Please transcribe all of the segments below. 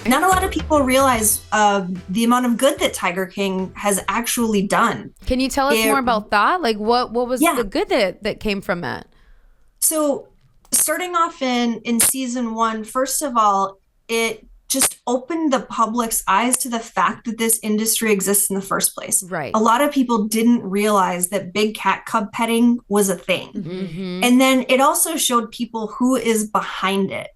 Not a lot of people realize the amount of good that Tiger King has actually done. Can you tell us more about that? Like what was the good that came from it? So starting off in season 1, first of all, it just opened the public's eyes to the fact that this industry exists in the first place. Right. A lot of people didn't realize that big cat cub petting was a thing. And then it also showed people who is behind it.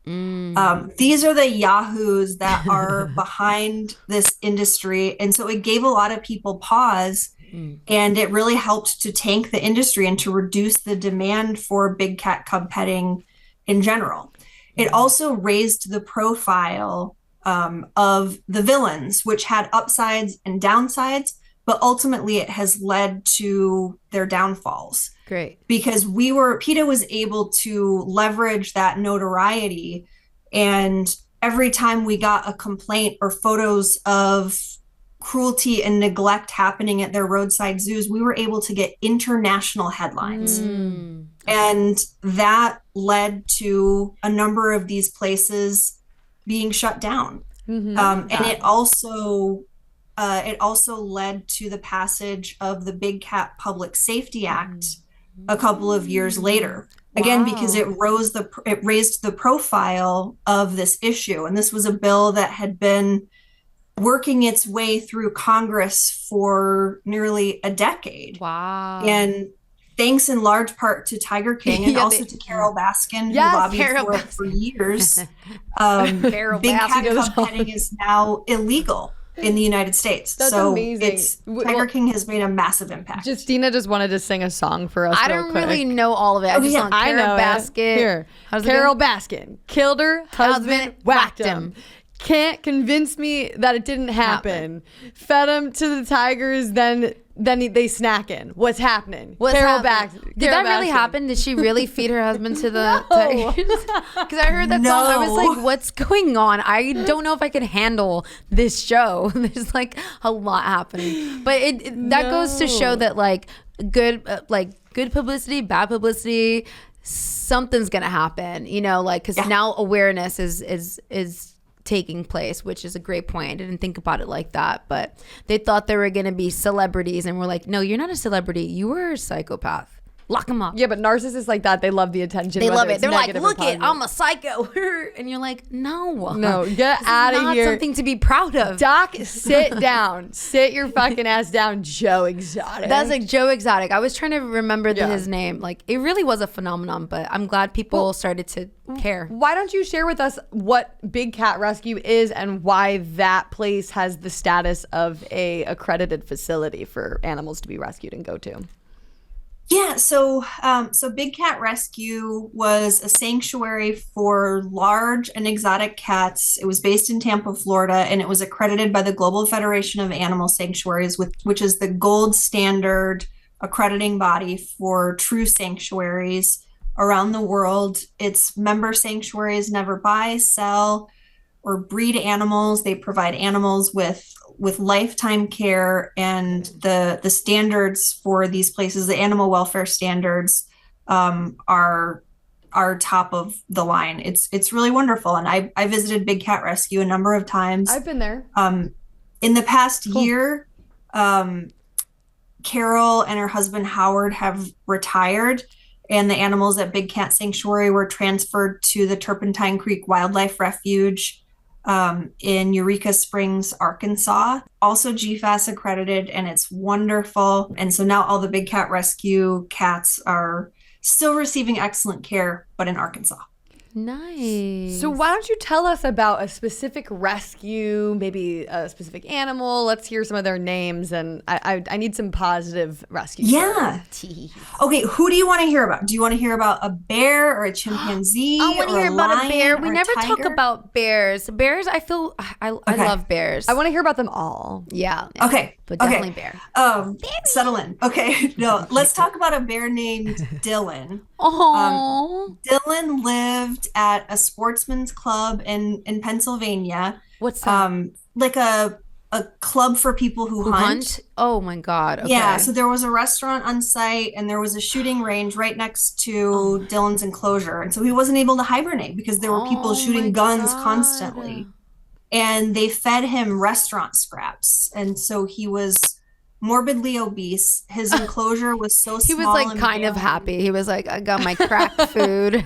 These are the yahoos that are behind this industry. And so it gave a lot of people pause. And it really helped to tank the industry and to reduce the demand for big cat cub petting in general. It also raised the profile of the villains, which had upsides and downsides, but ultimately it has led to their downfalls. Great. Because PETA was able to leverage that notoriety, and every time we got a complaint or photos of cruelty and neglect happening at their roadside zoos, we were able to get international headlines. And that led to a number of these places being shut down. And it also led to the passage of the Big Cat Public Safety Act a couple of years later. Again, because it raised the profile of this issue. And this was a bill that had been working its way through Congress for nearly a decade. Wow. And thanks in large part to Tiger King and also to Carol Baskin, who lobbied for it for years. Big cat cub petting is now illegal in the United States. That's so amazing. Tiger King has made a massive impact. Justina just wanted to sing a song for us. I don't really know all of it. I just know Carol Baskin. Here, Carol Baskin killed her husband, whacked him. Can't convince me that it didn't happen. Fed him to the tigers, then they snacking. What's happening? Carol Baskin. Did that really happen? Did she really feed her husband to the tigers? Because I heard that song. I was like, what's going on? I don't know if I could handle this show. There's like a lot happening. But that goes to show that good publicity, bad publicity, something's gonna happen. Because now awareness is taking place, which is a great point. I didn't think about it like that, but they thought they were going to be celebrities, and we're like, no, you're not a celebrity. You were a psychopath. Lock them up. Yeah, but narcissists like that, they love the attention. They love it. They're like, look it, I'm a psycho. And you're like, no, get out of here. Not something to be proud of. Doc, sit down. Sit your fucking ass down, Joe Exotic. That's like Joe Exotic. I was trying to remember his name. Like, it really was a phenomenon, but I'm glad people started to care. Why don't you share with us what Big Cat Rescue is and why that place has the status of a accredited facility for animals to be rescued and go to? Yeah, so Big Cat Rescue was a sanctuary for large and exotic cats. It was based in Tampa, Florida, and it was accredited by the Global Federation of Animal Sanctuaries, which is the gold standard accrediting body for true sanctuaries around the world. Its member sanctuaries never buy, sell, or breed animals. They provide animals with lifetime care, and the standards for these places, the animal welfare standards, are top of the line. It's really wonderful, and I visited Big Cat Rescue a number of times. I've been there. In the past year, Carol and her husband Howard have retired, and the animals at Big Cat Sanctuary were transferred to the Turpentine Creek Wildlife Refuge in Eureka Springs, Arkansas, also GFAS accredited, and it's wonderful. And so now all the Big Cat Rescue cats are still receiving excellent care, but in Arkansas. Nice. So why don't you tell us about a specific rescue, maybe a specific animal? Let's hear some of their names, and I need some positive rescues. Yeah. Okay, who do you want to hear about? Do you want to hear about a bear or a chimpanzee? I want to hear about a bear. We never tiger? talk about bears. Bears, I feel I love bears. I want to hear about them all. Yeah. Okay. But definitely bear. Settle in. Okay. No, let's talk about a bear named Dylan. Oh. Dylan lived at a sportsman's club in Pennsylvania. What's that? Like a club for people who hunt. Oh my God. Okay. Yeah. So there was a restaurant on site, and there was a shooting range right next to Dylan's enclosure. And so he wasn't able to hibernate because there were people shooting guns constantly. and they fed him restaurant scraps. And so he was morbidly obese. His enclosure was so small. He was like kind of happy. He was like, I got my crack food.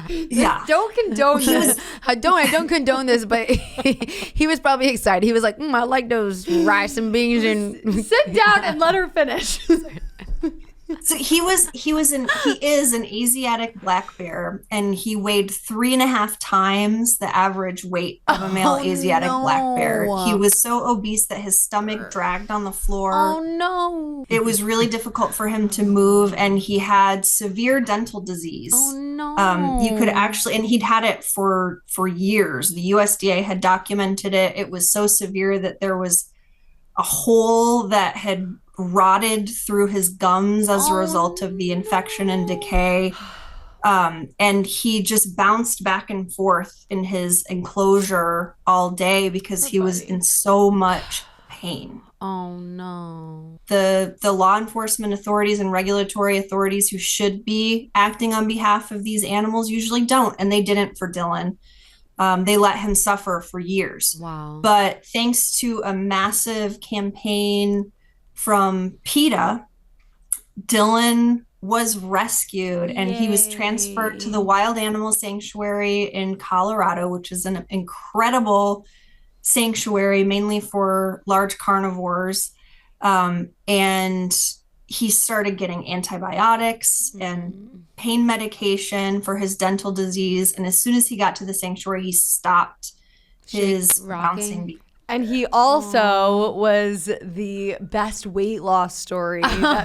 Yeah. Don't condone this. I don't condone this, but he was probably excited. He was like, I like those rice and beans and Sit down and let her finish. So he is an Asiatic black bear, and he weighed 3.5 times the average weight of a male Asiatic black bear. He was so obese that his stomach dragged on the floor. Oh no. It was really difficult for him to move, and he had severe dental disease. Oh no. You could actually, and he'd had it for years. The USDA had documented it. It was so severe that there was a hole that had rotted through his gums as a result of the infection and decay. And he just bounced back and forth in his enclosure all day because he was in so much pain. Oh no. The law enforcement authorities and regulatory authorities who should be acting on behalf of these animals usually don't, and they didn't for Dylan. They let him suffer for years. Wow. But thanks to a massive campaign from PETA, Dylan was rescued and he was transferred to the Wild Animal Sanctuary in Colorado, which is an incredible sanctuary, mainly for large carnivores. And he started getting antibiotics and pain medication for his dental disease. And as soon as he got to the sanctuary, he stopped his bouncing. And he also was the best weight loss story. That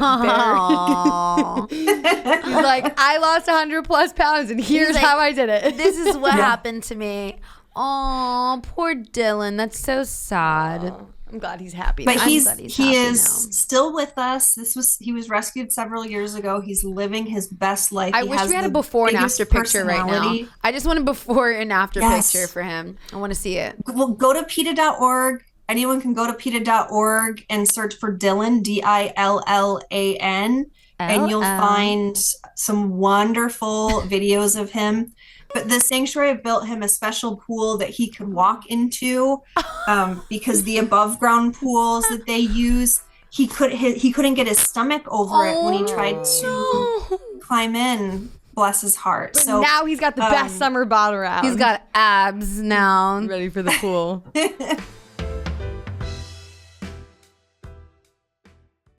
bear. He's like, I lost 100+ pounds, and here's how I did it. This is what happened to me. Oh, poor Dylan. That's so sad. I'm glad he's happy. But he is now. still with us. He was rescued several years ago. He's living his best life. I wish we had a before and after picture right now. I just want a before and after picture for him. I want to see it. Well, go to PETA.org. Anyone can go to PETA.org and search for Dylan, DILLAN, and you'll find some wonderful videos of him. But the sanctuary built him a special pool that he could walk into, because the above ground pools that they use, he couldn't get his stomach over it when he tried to climb in. Bless his heart. But so now he's got the best summer bottle around. He's got abs now. Ready for the pool.